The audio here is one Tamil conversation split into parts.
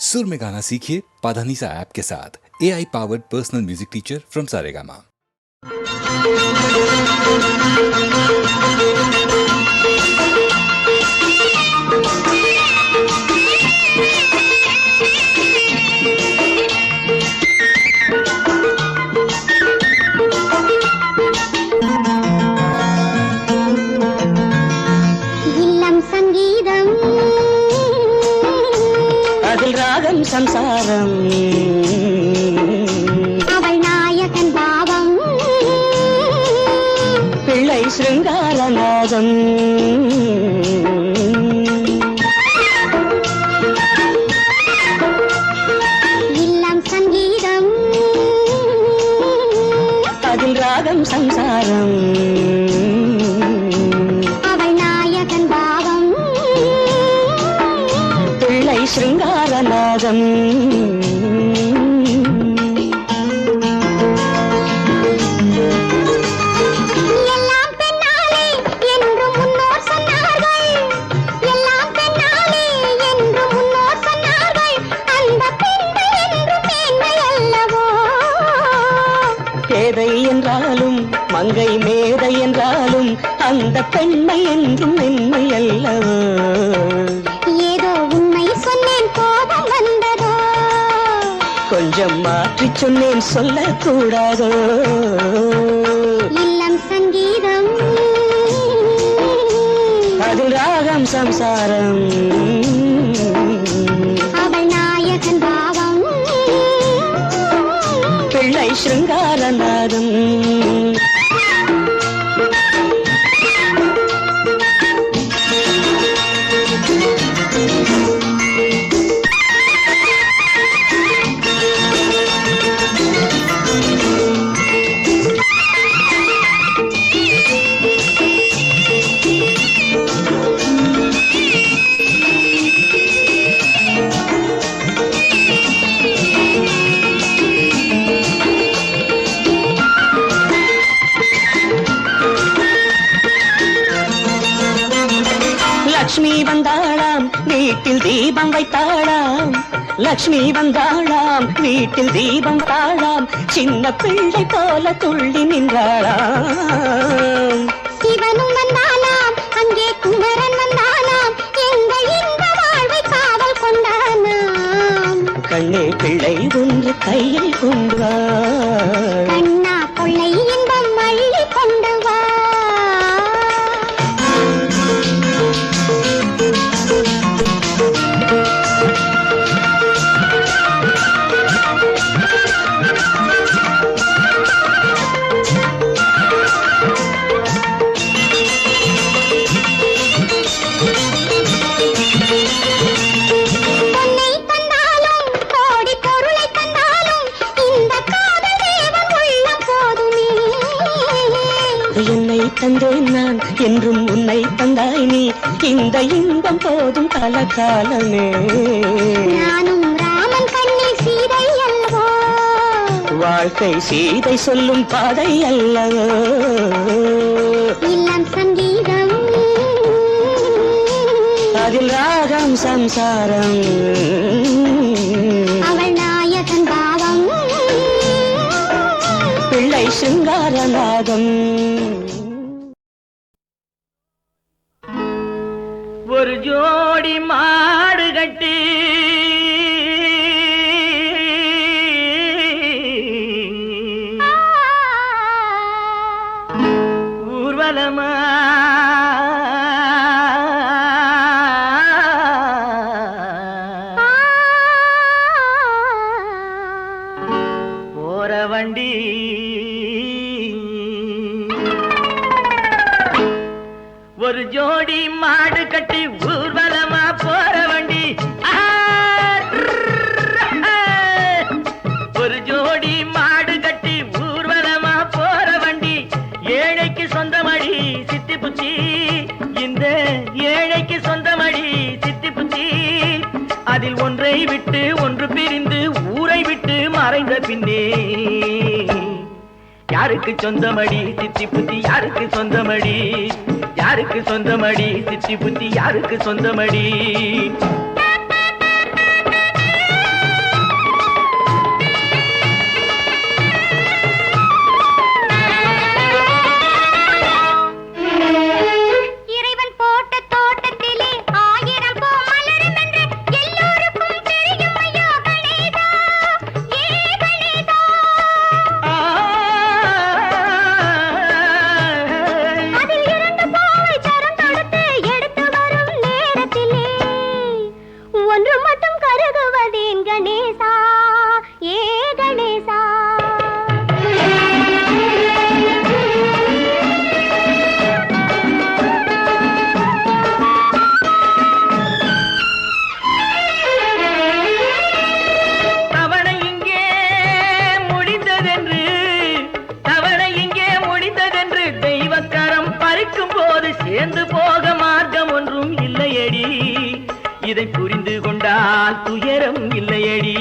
सुर में गाना सीखिए पाधानीसा ऐप के साथ। AI powered personal music teacher from Saregama. சம்சாரம் அவள் நாயகன் பாவம் பிள்ளை சிருங்காரநாதம் இல்லம் சங்கீதம் அதில் ராகம் சம்சாரம் அவள் நாயகன் பாவம் பிள்ளை சிருங்காரநாதம் எல்லாம் பெண்ணாலே என்று முன்னோர் சொன்னார்கள். எல்லாம் பெண்ணாலே என்று முன்னோர் சொன்னார்கள். அந்த பெண்மை என்று மேன்மை அல்லவோ? பேதை என்றாலும் மங்கை மேதை என்றாலும் அந்த பெண்மை என்றும் மென்மை அல்லவோ? ஏதோ உண்மை சொன்னேன் கோபம் வந்ததோ? கொஞ்சம் மாற்றி சொன்னேன் சொல்லக்கூடாதோ? இல்லம் சங்கீதம் அதில் ராகம் சம்சாரம் அவள் நாயகன் பாவம் பிள்ளை சிருங்காரநாதம் லக்ஷ்மி வந்தாளாம் வீட்டில் தீபம் வைத்தாளாம். லக்ஷ்மி வந்தாளாம் வீட்டில் தீபம் தாழாம். சின்ன பிள்ளை போல துள்ளி நின்றாளாம். சிவனும் வந்தானாம் அங்கே குமரன் வந்தானாம். எங்கள் இந்த வாழ்வை காவல் கொண்டானாம். கண்ணே பிள்ளை ஒன்று கையில் கொண்டு வா. கண்ணா கொள்ளை இன்பம் அள்ளி கொண்டு வா. பொன்னை தந்தாலும் கோடி பொருளை தந்தாலும் இந்த காதல் தேவன் உள்ளம் போதுமே. என்னை தந்தேன் நான் என்றும் உன்னை தந்தாய் நீ. இந்த இன்பம் போதும் கலகாலமே. நானும் ராமன் கண்ணில் சீதை அல்லவோ? வாழ்க்கை சீதை சொல்லும் பாதை அல்லவோ? இல்லம் சங்கீதம் அதில் ராகம் சம்சாரம் அவள் நாயகன் பாவம் பிள்ளை சிருங்காரநாதம். ஒரு ஜோடி மாடு கட்டி ஊர்வலமா போற வண்டி ஒரு ஜோடி மாடு கட்டி ஊர்வலமா போற வண்டி. ஒரு ஜோடி மாடு கட்டி ஊர்வலமா போற வண்டி. ஏழைக்கு சொந்தமடி சித்தி புத்தி. இந்த ஏழைக்கு சொந்தமடி சித்தி புத்தி. அதில் ஒன்றை விட்டு ஒன்று பிரிந்து ஊரை விட்டு மறைந்த பின்னே யாருக்கு சொந்தமடி சித்தி புத்தி? யாருக்கு சொந்தமடி? யாருக்கு சொந்தமடி சித்தி புத்தி? யாருக்கு சொந்தமடி? ஒன்றும் இல்லையடி.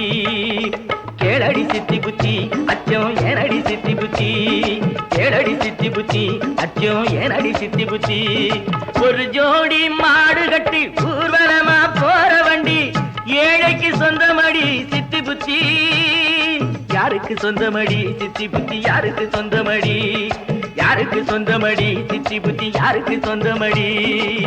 கேளடி சித்தி புத்தி அச்சம் ஏனடி சித்தி புத்தி, கேளடி சித்தி புத்தி அச்சம் ஏனடி சித்தி புத்தி. ஒரு ஜோடி மாடு கட்டி ஊர்வலமா போற வண்டி ஏழைக்கு சொந்தமடி சித்தி புத்தி. யாருக்கு சொந்தமடி சித்தி புத்தி, யாருக்கு சொந்தமடி, யாருக்கு சொந்தமடி சித்தி புத்தி, யாருக்கு சொந்தமடி.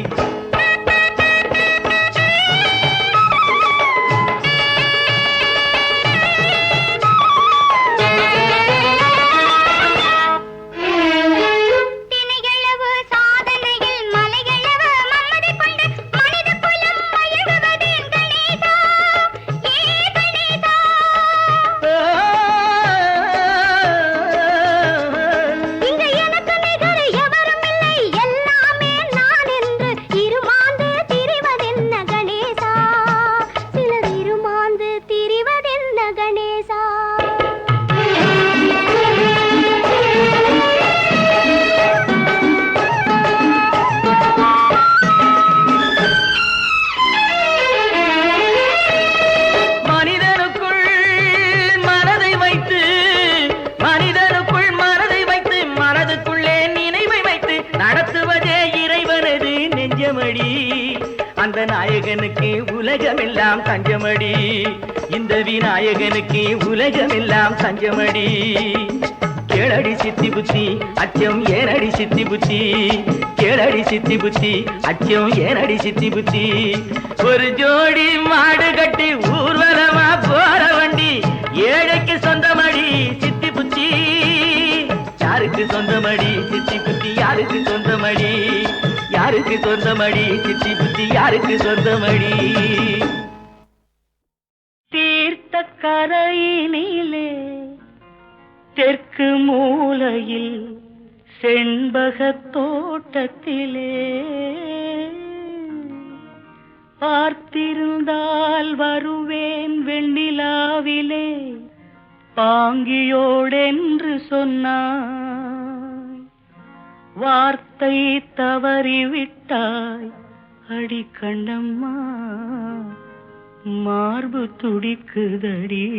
அந்த நாயகனுக்கு உலகமெல்லாம் தஞ்சமடி, இந்த விநாயகனுக்கு உலகமெல்லாம் தஞ்சமடி. கேளடி சித்தி புத்தி அச்சம் ஏனடி சித்தி புத்தி, கேளடி சித்தி புத்தி அச்சம் ஏனடி சித்தி புத்தி. ஒரு ஜோடி மாடு கட்டி ஊர்வலமா போற வண்டி ஏழைக்கு சொந்தமடி சித்தி புத்தி. யாருக்கு சொந்தமடி சித்தி புத்தி, யாருக்கு சொந்தமடி, யாருக்கு சொந்தமடி சித்தி புத்தி, யாருக்கு சொந்தமடி. தீர்த்த கரையினிலே தெற்கு மூலையில் செண்பகத் தோட்டத்திலே பார்த்திருந்தால் வருவேன் வெண்ணிலாவிலே பாங்கியோடென்று சொன்னாய். வார்த்தை தவறிவிட்டாய் அடி கண்ணம்மா, மார்பு துடிக்குதடி.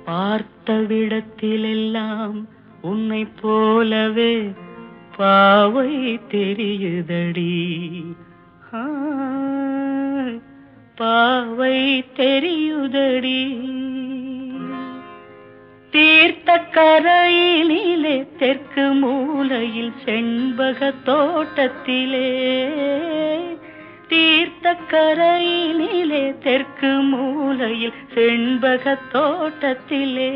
பார்த்த விடத்திலெல்லாம் உன்னை போலவே பாவை தெரியுதடி. பாவை தெரியுதடி. தீர்த்த கரையினிலே தெற்கு மூலையில் செண்பக தோட்டத்திலே, தீர்த்த கரையினிலே தெற்கு மூலையில் செண்பக தோட்டத்திலே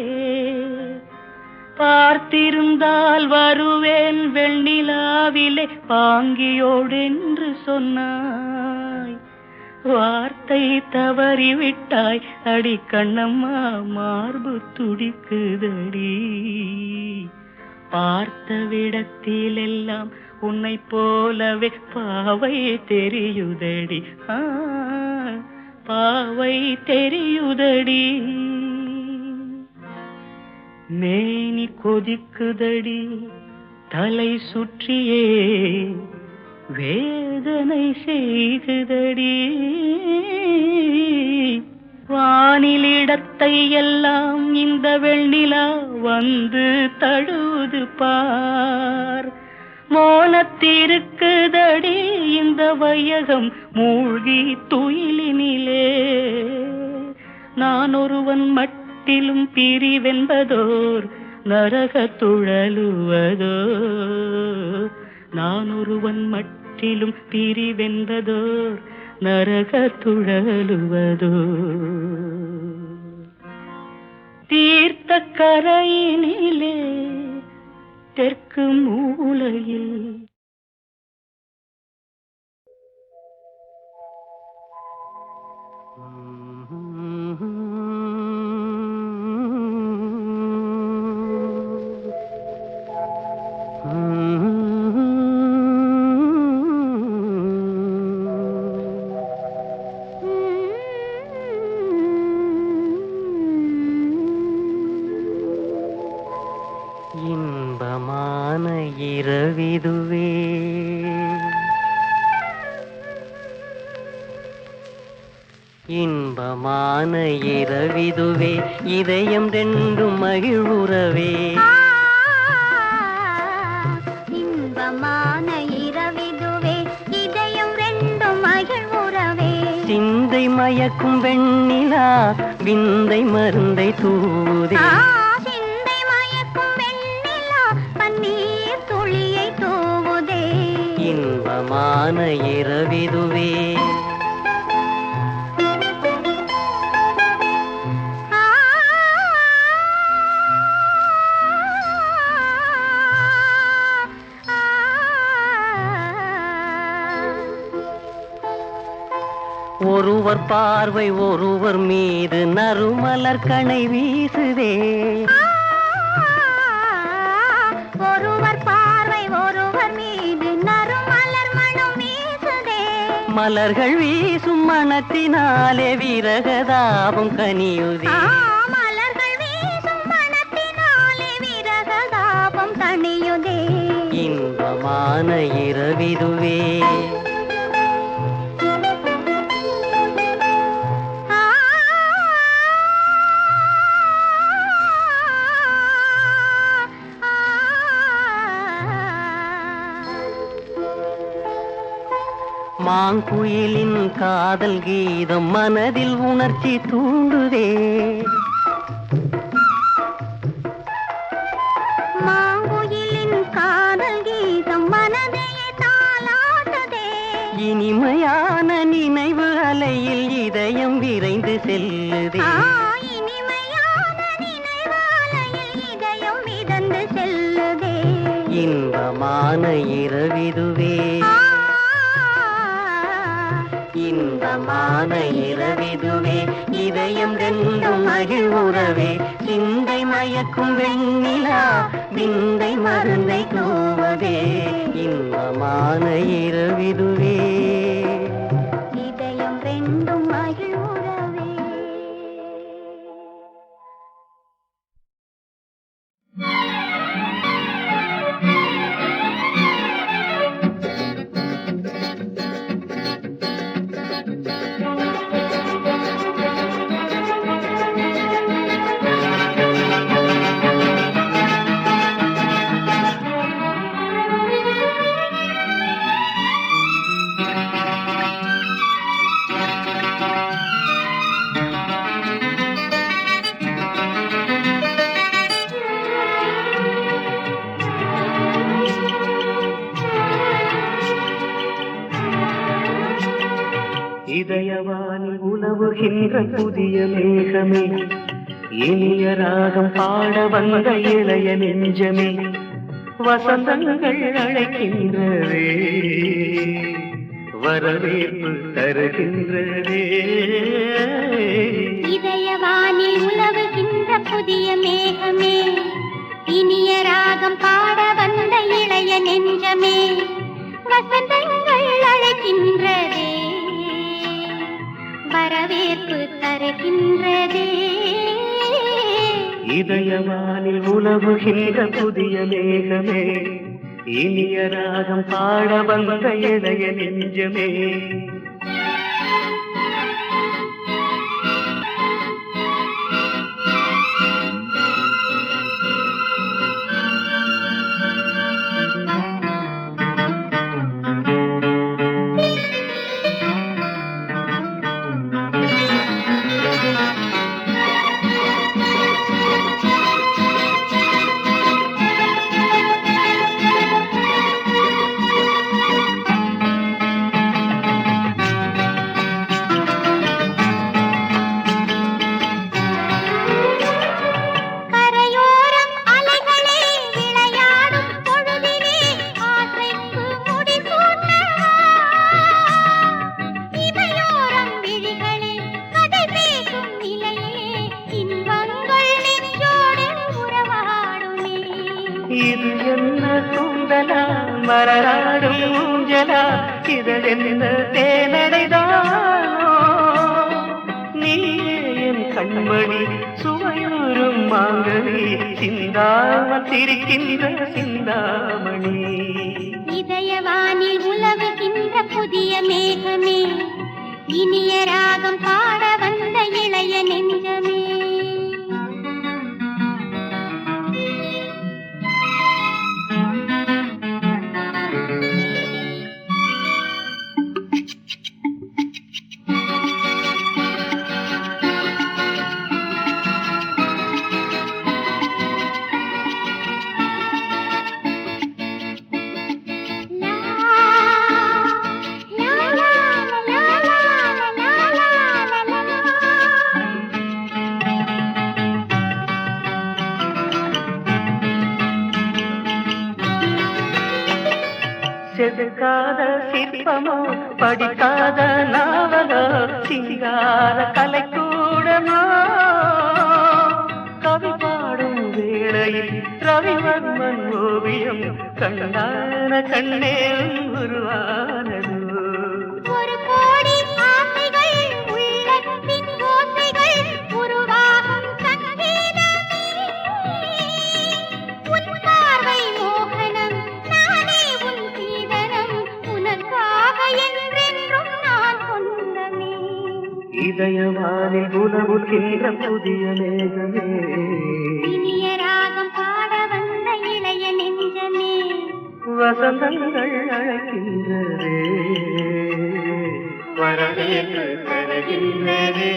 பார்த்திருந்தால் வருவேன் வெண்ணிலாவிலே பாங்கியோடென்று சொன்னாய். வார்த்தை தவறிவிட்டாய் அடி கண்ணம்மா, மார்பு துடிக்குதடி. பார்த்த விடத்திலெல்லாம் உன்னை போலவே பாவை தெரியுதடி. பாவை தெரியுதடி. மேனி கொதிக்குதடி தலை சுற்றியே வேதனை செய்குதடி. வானிலிடத்தை எல்லாம் இந்த வெண்ணிலா வந்து தழுது பார். மோனத்திருக்குதடி இந்த வையகம் மூழ்கி துயிலினிலே. நான் ஒருவன் மட்டிலும் பிரிவென்பதோர் நரக துழலுவதோ, நான் ஒருவன் மட்டிலும் பிரிவென்பதோர் நரக துழலுவதோ. தீர்த்த கரையினிலே தெற்கு மூலையில் இன்பமான இரவிதுவே, இன்பமான இரவிதுவே இதயம் ரெண்டும் மகிழ்வுறவே இன்பமான இரவிதுவே இதயம் ரெண்டும் மகிழ்வுறவே சிந்தை மயக்கும் வெண்ணிலா விந்தை மருந்தை தூதே சிந்தை மயக்கும் வெண்ணிலா பன்னீர் துளியை தூவுதே இன்பமான இரவிதுவே ஒருவர் பார்வை ஒருவர் மீது நறுமலர் கணை வீசுதே ஒருவர் பார்வை ஒருவர் மீது நறுமலர் மனம் வீசுதே மலர்கள் வீசும் மனத்தினாலே விரகதாபம் கனியுதே மலர்கள் வீசும் மனத்தினாலே விரகதாபம் தணியுதே இன்பமான இரவிதுவே மாங்குயிலின் காதல் கீதம் மனதில் உணர்ச்சி தூண்டுதே மாங்குயிலின் காதல் கீதம் மனதையே தாலாட்டுதே இனிமையான நினைவு அலையில் இதயம் விரைந்து செல்லுதே இனிமையான நினைவாலையில் இதயம் மிதந்து செல்லுதே இன்பமான இரவிதுவே இன்பமான இரவிதுவே இதயம் ரெண்டும் மகிழ்வுறவே சிந்தை மயக்கும் வெண்ணிலா விந்தை மருந்தை தூவதே இன்பமான இரவிதுவே இதயம் ரெண்டும் மகிழ்வுறவே இதயவானில் உலவுகின்ற புதிய மேகமே இனிய ராகம் பாட வந்த இளைய நெஞ்சமே வசந்தங்கள் அழைக்கின்றதே வரவேற்பு தருகின்றதே இதயவானில் உலவுகின்ற புதிய மேகமே இனிய ராகம் பாட வந்த இளைய நெஞ்சமே வசந்தங்கள் அழைக்கின்றதே வரவேற்பு தருகின்றதே இதயவானில் உலவுகின்ற புதிய மேகமே இனிய ராகம் பாட வந்த இளைய நெஞ்சமே இது என்ன சுந்தலா மலராடும் ஊஞ்சலா இதழென்ன தேனடைதானோ நீயே என் கண்மணி சுவையூரும் மாங்கனி சிந்தாமல் சிரிக்கின்ற சிந்தாமணி இதயவானில் உலவுகின்ற புதிய மேகமே இனிய ராகம் பாட வந்த இளைய நெஞ்சமே. செதுக்காத சிற்பமோ படிக்காத நாவலோ சிங்கார கலைக்கூடமோ கவி பாடும் வேளையில் ரவிவர்மன் ஓவியம் கண்ணான கண்ணே உருவானது. ஒரு கோடி ஆசைகள் உள்ளத்தின் ஓசைகள் உருவாகும் சங்கீதமே. உன் பார்வை மோகனம் நானே உன் சீதனம் உனக்காக என்றென்றும் நான் சொந்தமே. இதயவானில் உலவுகின்ற புதிய மேகமே இனிய ராகம் பாட வந்த இளைய நெஞ்சமே. வசந்தங்கள் அழைக்கின்றதே வரவேற்று தருகின்றதே.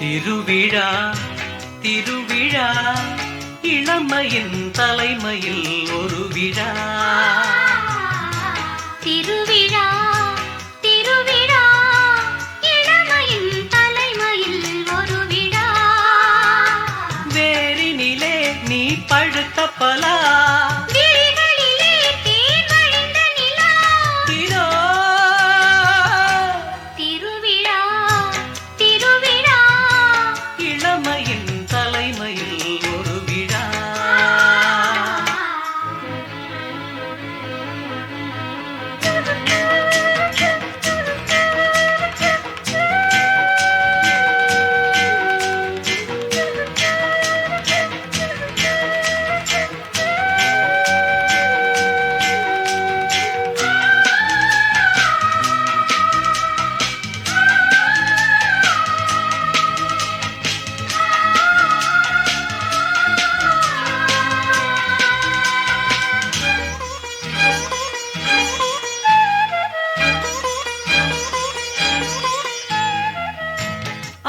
திருவிழா திருவிழா இளமையின் தலைமையில் ஒரு விழா. திருவிழா திருவிழா இளமையின் தலைமையில் ஒரு விழா. வேரினிலே நீ பழுத்த பலா விழிகளிலே தேன் வழிந்த நிலா. இதோ திருவிழா திருவிழா இளமையின் தலைமையில் ஒரு விழா.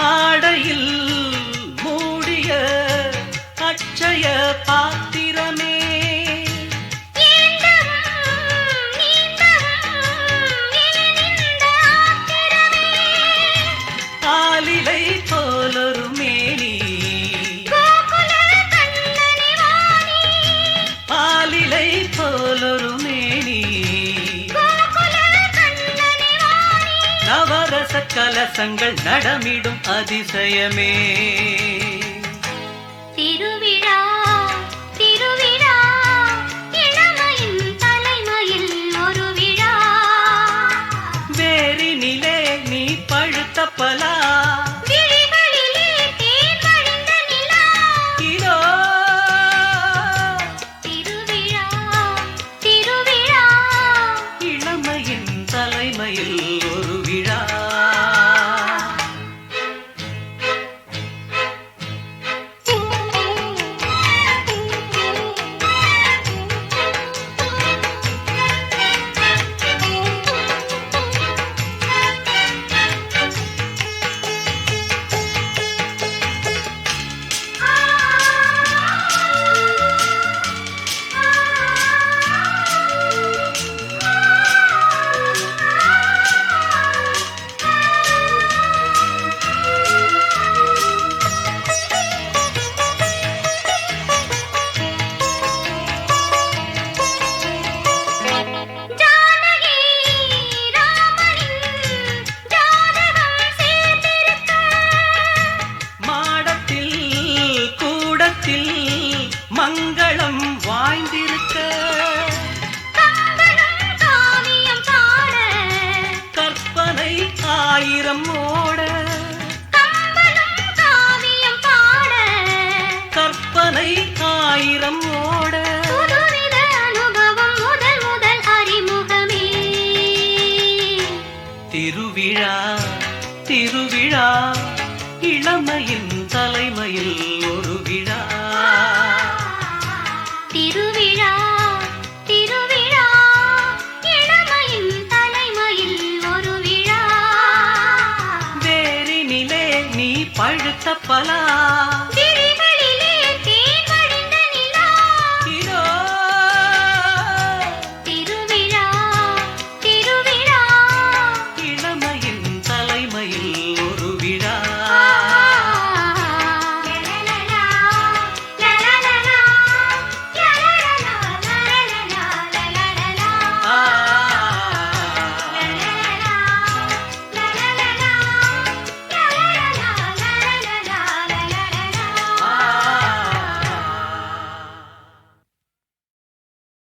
ஆடையில் மூடிய அட்சய பாத்திரமே ஆலிலை போலொரு மேனி ஆலிலை போலொரு மேனி நவரச கலசங்கள் நடமிடும் அதிசயமே. திருவிழா திருவிழா இளமையின் தலைமையில் ஒரு விழா. வேரினிலே நீ பழுத்த பலா விழிகளிலே தேன் வழிந்த நிலா. இதோ திருவிழா திருவிழா இளமையின் தலைமையில் ஒரு விழா. பலா